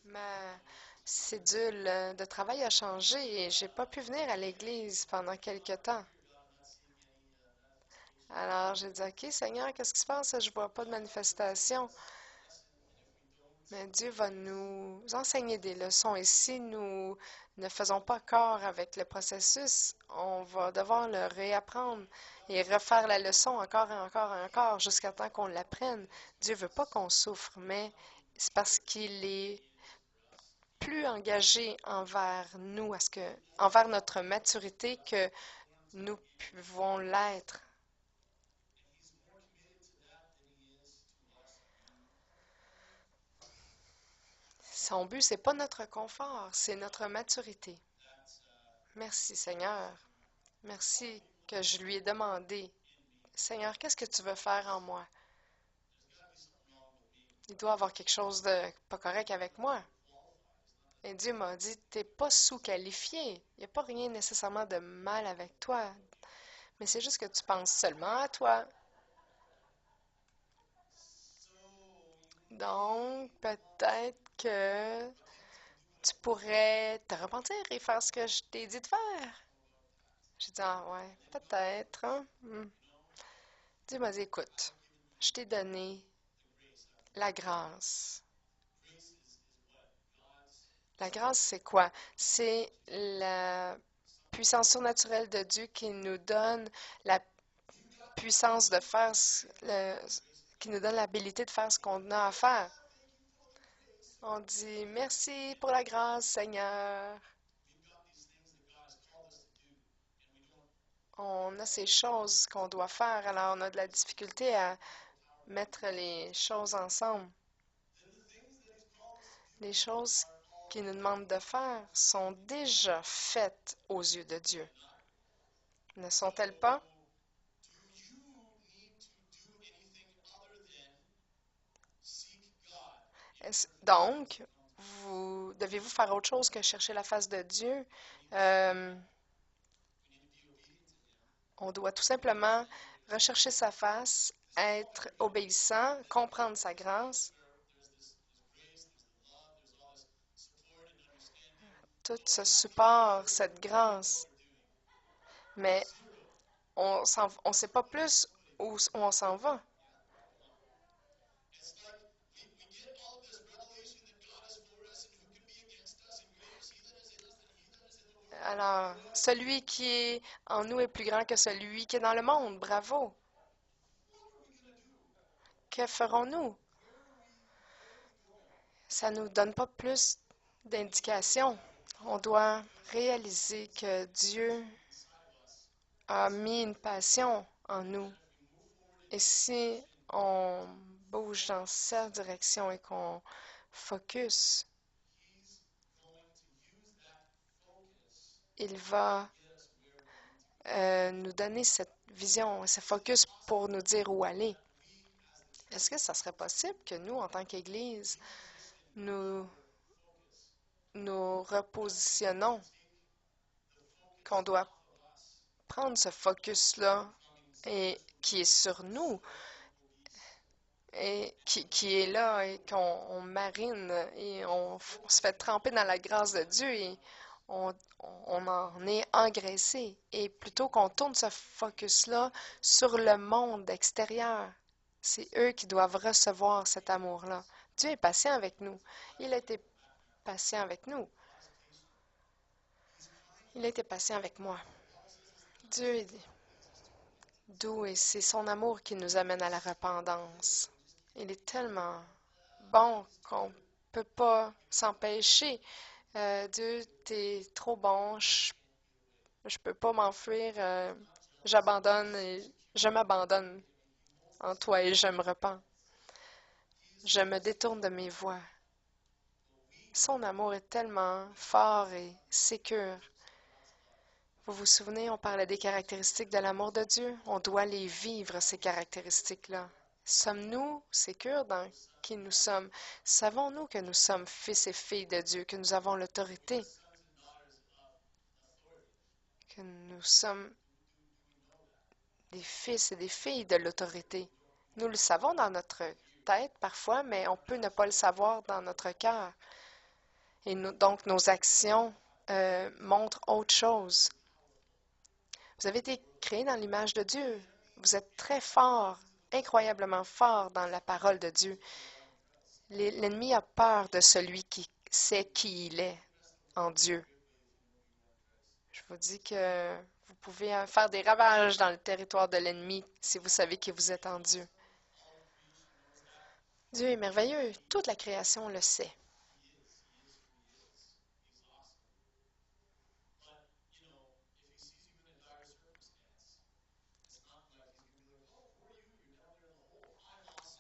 ma cédule de travail a changé et j'ai pas pu venir à l'église pendant quelque temps. Alors, j'ai dit, OK, Seigneur, qu'est-ce qui se passe? Je vois pas de manifestation. Mais Dieu va nous enseigner des leçons et si nous ne faisons pas corps avec le processus, on va devoir le réapprendre et refaire la leçon encore et encore et encore jusqu'à temps qu'on l'apprenne. Dieu veut pas qu'on souffre, mais c'est parce qu'il est plus engagé envers nous, envers notre maturité que nous pouvons l'être. Son but, c'est pas notre confort, c'est notre maturité. Merci, Seigneur. Merci que je lui ai demandé, Seigneur, qu'est-ce que tu veux faire en moi? Il doit y avoir quelque chose de pas correct avec moi. Et Dieu m'a dit, t'es pas sous-qualifié. Il n'y a pas rien nécessairement de mal avec toi. Mais c'est juste que tu penses seulement à toi. Donc, peut-être que tu pourrais te repentir et faire ce que je t'ai dit de faire. J'ai dit, ah ouais, peut-être, hein? Dieu m'a dit, écoute, je t'ai donné la grâce. La grâce, c'est quoi? C'est la puissance surnaturelle de Dieu qui nous donne la puissance de faire, qui nous donne l'habilité de faire ce qu'on a à faire. On dit merci pour la grâce, Seigneur. On a ces choses qu'on doit faire, alors on a de la difficulté à mettre les choses ensemble. Les choses qu'il nous demande de faire sont déjà faites aux yeux de Dieu. Ne sont-elles pas? Donc, devez-vous faire autre chose que chercher la face de Dieu? Euh, on doit tout simplement rechercher sa face, être obéissant, comprendre sa grâce, tout ce support, cette grâce. Mais on ne sait pas plus où on s'en va. Alors, celui qui est en nous est plus grand que celui qui est dans le monde. Bravo. Que ferons-nous? Ça ne nous donne pas plus d'indications. On doit réaliser que Dieu a mis une passion en nous. Et si on bouge dans cette direction et qu'on focus, il va nous donner cette vision, ce focus pour nous dire où aller. Est-ce que ça serait possible que nous, en tant qu'Église, nous nous repositionnons, qu'on doit prendre ce focus-là et qui est sur nous et qui est là et qu'on marine et on se fait tremper dans la grâce de Dieu et on, on en est engraissé. Et plutôt qu'on tourne ce focus-là sur le monde extérieur, c'est eux qui doivent recevoir cet amour-là. Dieu est patient avec nous. Il a été patient avec nous. Il a été patient avec moi. Dieu est doux et c'est son amour qui nous amène à la repentance. Il est tellement bon qu'on ne peut pas s'empêcher. Dieu, t'es trop bon. Je peux pas m'enfuir. J'abandonne et je m'abandonne en toi et je me repens. Je me détourne de mes voies. Son amour est tellement fort et sécure. Vous vous souvenez, on parlait des caractéristiques de l'amour de Dieu. On doit les vivre, ces caractéristiques-là. Sommes-nous sécures dans qui nous sommes? Savons-nous que nous sommes fils et filles de Dieu, que nous avons l'autorité, que nous sommes des fils et des filles de l'autorité? Nous le savons dans notre tête parfois, mais on peut ne pas le savoir dans notre cœur. Et donc nos actions montrent autre chose. Vous avez été créé dans l'image de Dieu. Vous êtes très fort, incroyablement fort dans la parole de Dieu. L'ennemi a peur de celui qui sait qui il est en Dieu. Je vous dis que vous pouvez faire des ravages dans le territoire de l'ennemi si vous savez que vous êtes en Dieu. Dieu est merveilleux. Toute la création le sait.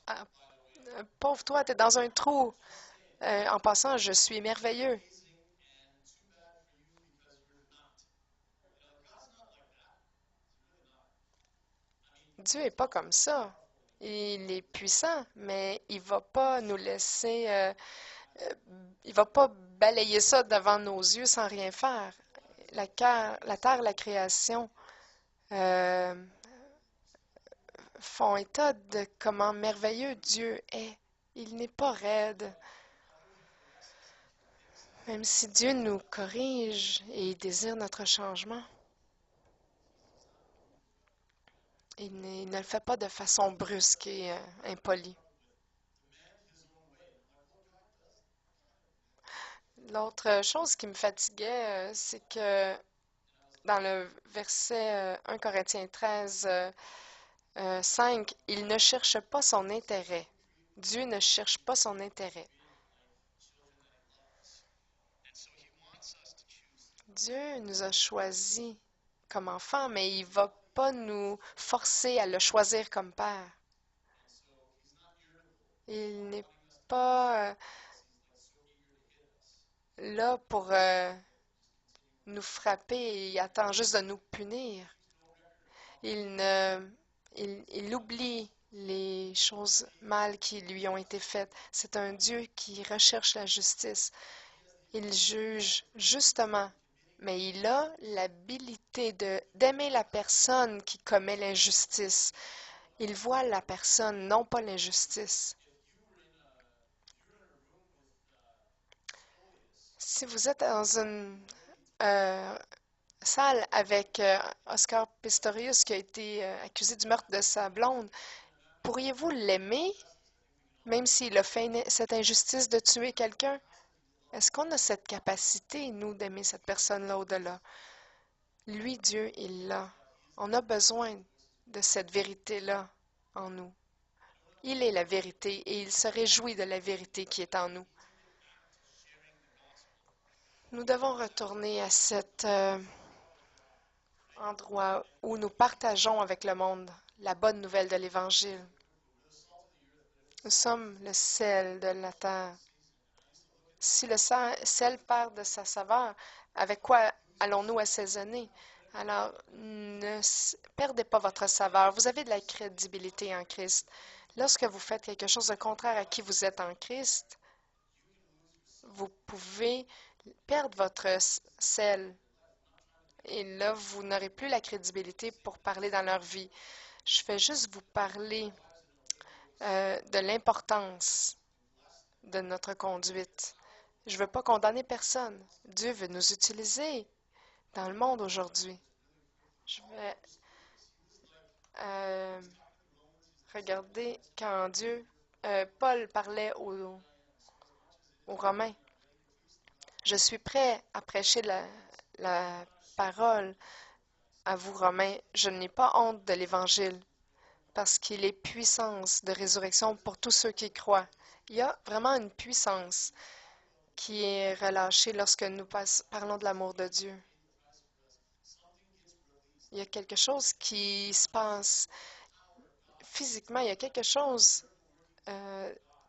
Ah, pauvre toi, tu es dans un trou. En passant, je suis merveilleux. Dieu n'est pas comme ça. Il est puissant, mais il ne va pas nous laisser, euh, il va pas balayer ça devant nos yeux sans rien faire. La terre, la création euh, font état de comment merveilleux Dieu est. Il n'est pas raide. Même si Dieu nous corrige et désire notre changement, il ne le fait pas de façon brusque et impolie. L'autre chose qui me fatiguait, c'est que dans le verset 1 Corinthiens 13, 5, il ne cherche pas son intérêt. Dieu ne cherche pas son intérêt. Dieu nous a choisis comme enfants, mais il ne va pas nous forcer à le choisir comme père. Il n'est pas là pour nous frapper et il attend juste de nous punir. Il, ne, il oublie les choses mal qui lui ont été faites. C'est un Dieu qui recherche la justice. Il juge justement, mais il a l'habilité d'aimer la personne qui commet l'injustice. Il voit la personne, non pas l'injustice. Si vous êtes dans une euh, salle avec Oscar Pistorius qui a été accusé du meurtre de sa blonde, pourriez-vous l'aimer, même s'il a fait cette injustice de tuer quelqu'un? Est-ce qu'on a cette capacité, nous, d'aimer cette personne-là au-delà? Lui, Dieu, il l'a. On a besoin de cette vérité-là en nous. Il est la vérité et il se réjouit de la vérité qui est en nous. Nous devons retourner à cet endroit où nous partageons avec le monde la bonne nouvelle de l'Évangile. Nous sommes le sel de la terre. Si le sel perd de sa saveur, avec quoi allons-nous assaisonner? Alors, ne perdez pas votre saveur. Vous avez de la crédibilité en Christ. Lorsque vous faites quelque chose de contraire à qui vous êtes en Christ, vous pouvez perdre votre sel. Et là, vous n'aurez plus la crédibilité pour parler dans leur vie. Je vais juste vous parler de l'importance de notre conduite. Je ne veux pas condamner personne. Dieu veut nous utiliser dans le monde aujourd'hui. Je vais regarder quand Paul parlait aux Romains. Je suis prêt à prêcher la parole à vous, Romains. Je n'ai pas honte de l'Évangile parce qu'il est puissance de résurrection pour tous ceux qui croient. Il y a vraiment une puissance qui est relâchée lorsque nous parlons de l'amour de Dieu. Il y a quelque chose qui se passe physiquement, il y a quelque chose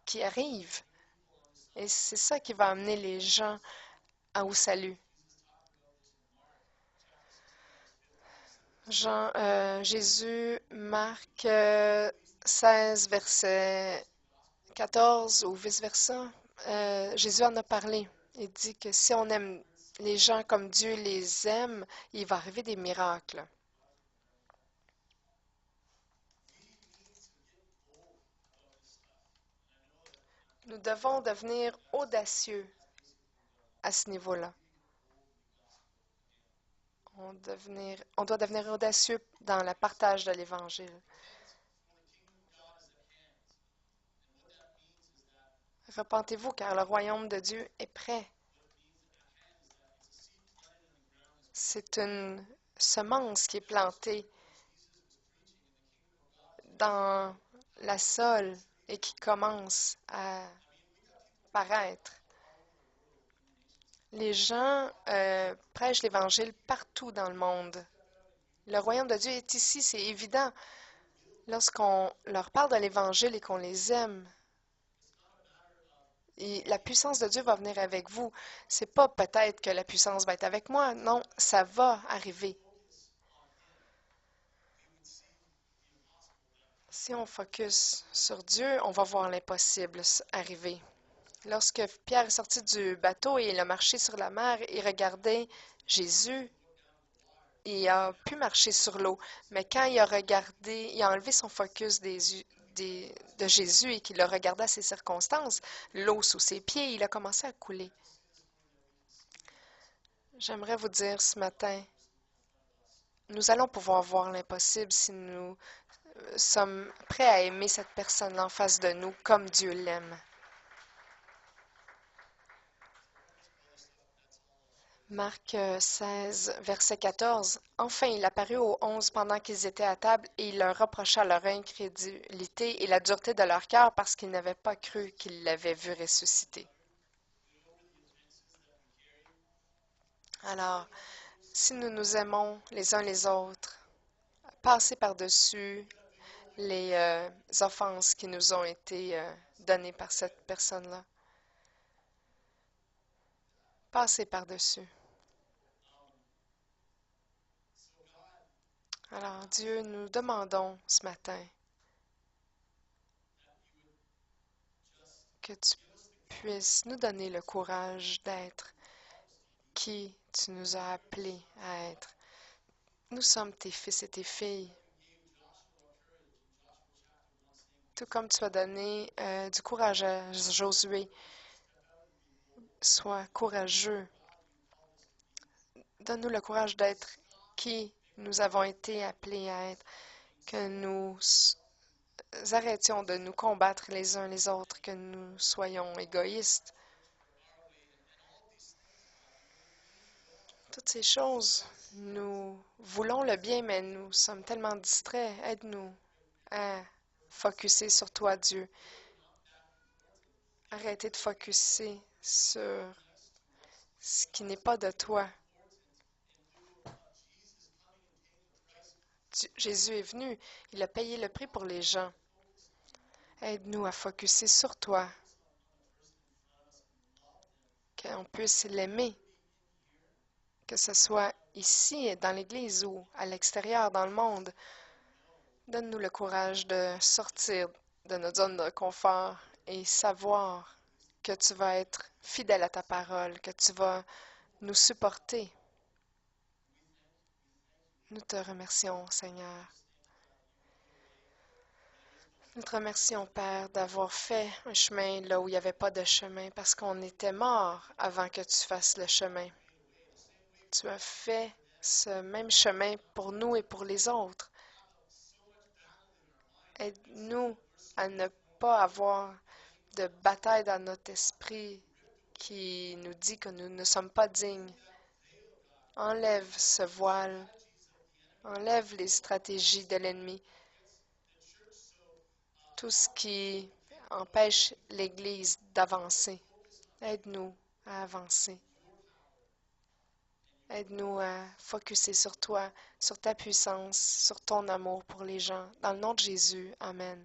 qui arrive. Et c'est ça qui va amener les gens au salut. Jésus, Marc 16, verset 14 ou vice-versa, Jésus en a parlé. Il dit que si on aime les gens comme Dieu les aime, il va arriver des miracles. Nous devons devenir audacieux à ce niveau-là. On doit devenir audacieux dans le partage de l'Évangile. Repentez-vous car le royaume de Dieu est près. C'est une semence qui est plantée dans la sole et qui commence à paraître. Les gens prêchent l'Évangile partout dans le monde. Le royaume de Dieu est ici, c'est évident. Lorsqu'on leur parle de l'Évangile et qu'on les aime, et la puissance de Dieu va venir avec vous. C'est pas peut-être que la puissance va être avec moi. Non, ça va arriver. Si on focus sur Dieu, on va voir l'impossible arriver. Lorsque Pierre est sorti du bateau et il a marché sur la mer, il regardait Jésus. Il a pu marcher sur l'eau, mais quand il a regardé, il a enlevé son focus de Jésus et qu'il a regardé à ses circonstances, l'eau sous ses pieds, il a commencé à couler. J'aimerais vous dire ce matin, nous allons pouvoir voir l'impossible si nous sommes prêts à aimer cette personne en face de nous comme Dieu l'aime. Marc 16, verset 14. Enfin, il apparut aux 11 pendant qu'ils étaient à table et il leur reprocha leur incrédulité et la dureté de leur cœur parce qu'ils n'avaient pas cru qu'ils l'avaient vu ressusciter. Alors, si nous nous aimons les uns les autres, passez par-dessus les offenses qui nous ont été données par cette personne-là. Passez par-dessus. Alors, Dieu, nous demandons ce matin que tu puisses nous donner le courage d'être qui tu nous as appelés à être. Nous sommes tes fils et tes filles. Tout comme tu as donné du courage à Josué, sois courageux. Donne-nous le courage d'être qui nous avons été appelés à être, que nous arrêtions de nous combattre les uns les autres, que nous soyons égoïstes. Toutes ces choses, nous voulons le bien, mais nous sommes tellement distraits. Aide-nous à focusser sur toi, Dieu. Arrêtez de focusser sur ce qui n'est pas de toi. Jésus est venu, il a payé le prix pour les gens. Aide-nous à focusser sur toi, qu'on puisse l'aimer, que ce soit ici, dans l'Église ou à l'extérieur, dans le monde. Donne-nous le courage de sortir de notre zone de confort et savoir que tu vas être fidèle à ta parole, que tu vas nous supporter. Nous te remercions, Seigneur. Nous te remercions, Père, d'avoir fait un chemin là où il n'y avait pas de chemin, parce qu'on était mort avant que tu fasses le chemin. Tu as fait ce même chemin pour nous et pour les autres. Aide-nous à ne pas avoir de bataille dans notre esprit qui nous dit que nous ne sommes pas dignes. Enlève ce voile, enlève les stratégies de l'ennemi, tout ce qui empêche l'Église d'avancer. Aide-nous à avancer. Aide-nous à focuser sur toi, sur ta puissance, sur ton amour pour les gens. Dans le nom de Jésus, Amen.